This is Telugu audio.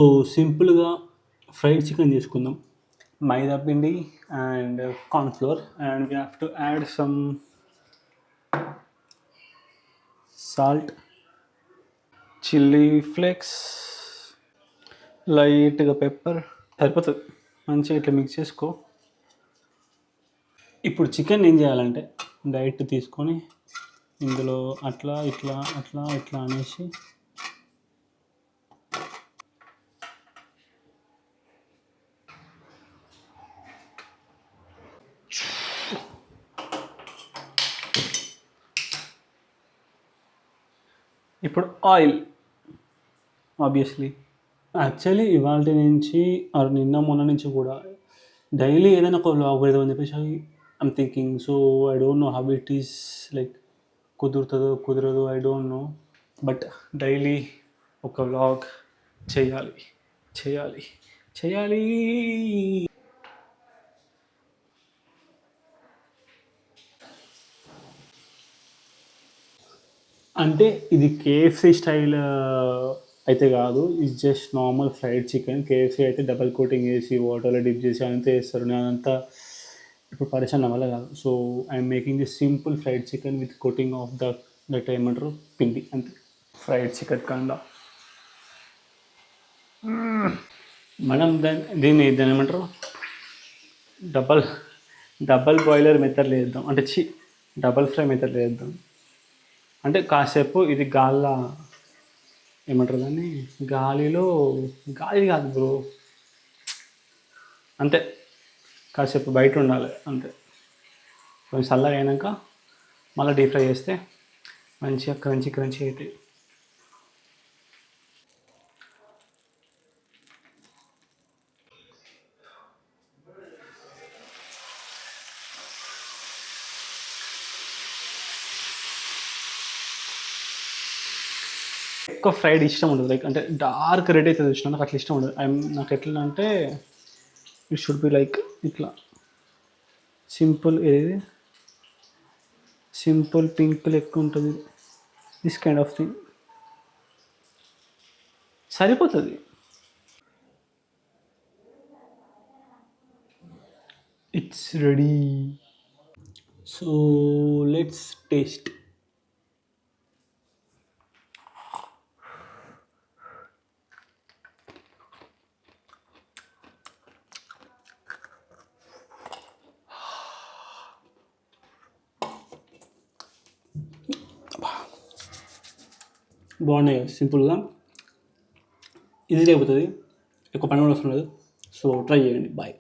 సో సింపుల్‌గా ఫ్రైడ్ చికెన్ చేసుకుందాం. మైదా పిండి and corn flour and we have to add some salt, chilli flakes, లైట్‌గా పెప్పర్ సరిపోతది. మంచిగా ఇట్లా మిక్స్ చేసుకో. ఇప్పుడు చికెన్ ఏం చేయాలంటే డైరెక్ట్ తీసుకొని ఇందులో అట్లా, ఇట్లా, అట్లా, ఇట్లా అనేసి ఇప్పుడు ఆయిల్ ఆబ్వియస్లీ. యాక్చువల్లీ ఇవాల్టి నుంచి ఆర్ నిన్న మొన్న నుంచి కూడా డైలీ ఏదైనా ఒక వ్లాగ్ పెడదామని చెప్పేసి I'm thinking. So I don't know how it is like కుదురుతుందో కుదరదో I don't know. But daily ఒక వ్లాగ్ చేయాలి చేయాలి చేయాలి. అంటే ఇది కేఎఫ్‌సీ స్టైల్ అయితే కాదు. It's just normal fried chicken. KFC అయితే డబల్ కోటింగ్ ఏసి, వాటర్‌లో డిప్ చేసి అంతా చేస్తారు. నేనంతా ఇప్పుడు పరిచయం నా వల్ల కాదు. So I'm making this simple fried chicken with coating of that ఏమంటారు పిండి అంతే. ఫ్రైడ్ చికెన్ కండా మనం దీన్ని ఏమంటారు డబల్ డబల్ బాయిలర్ మెథడ్లో వేద్దాం. అంటే డబల్ ఫ్రై మెథడ్లో వేద్దాం. అంటే కాసేపు ఇది గాల్లో ఏమంటారు దాన్ని, గాలిలో గాలి కాదు బ్రో, అంతే కాసేపు బయట ఉండాలి అంతే. కొంచెం చల్లగా అయినాక మళ్ళీ డీప్ ఫ్రై చేస్తే మంచిగా క్రంచీ క్రంచీ అవుతాయి. ఎక్కువ ఫ్రైడ్ ఇష్టం ఉండదు. లైక్ అంటే డార్క్ రెడ్ అయితే చూసినా నాకు అట్లా ఇష్టం ఉండదు. నాకు ఎట్లా అంటే ఇట్ షుడ్ బి లైక్ ఇట్లా సింపుల్. ఏది సింపుల్ పింక్ లెక్క ఉంటుంది. దిస్ కైండ్ ఆఫ్ థింగ్ సరిపోతుంది. It's ready. So let's taste. బాగున్నాయి. సింపుల్గా ఈజీగా అయిపోతుంది. ఎక్కువ పని కూడా అవసరం లేదు. సో ట్రై చేయండి. బాయ్.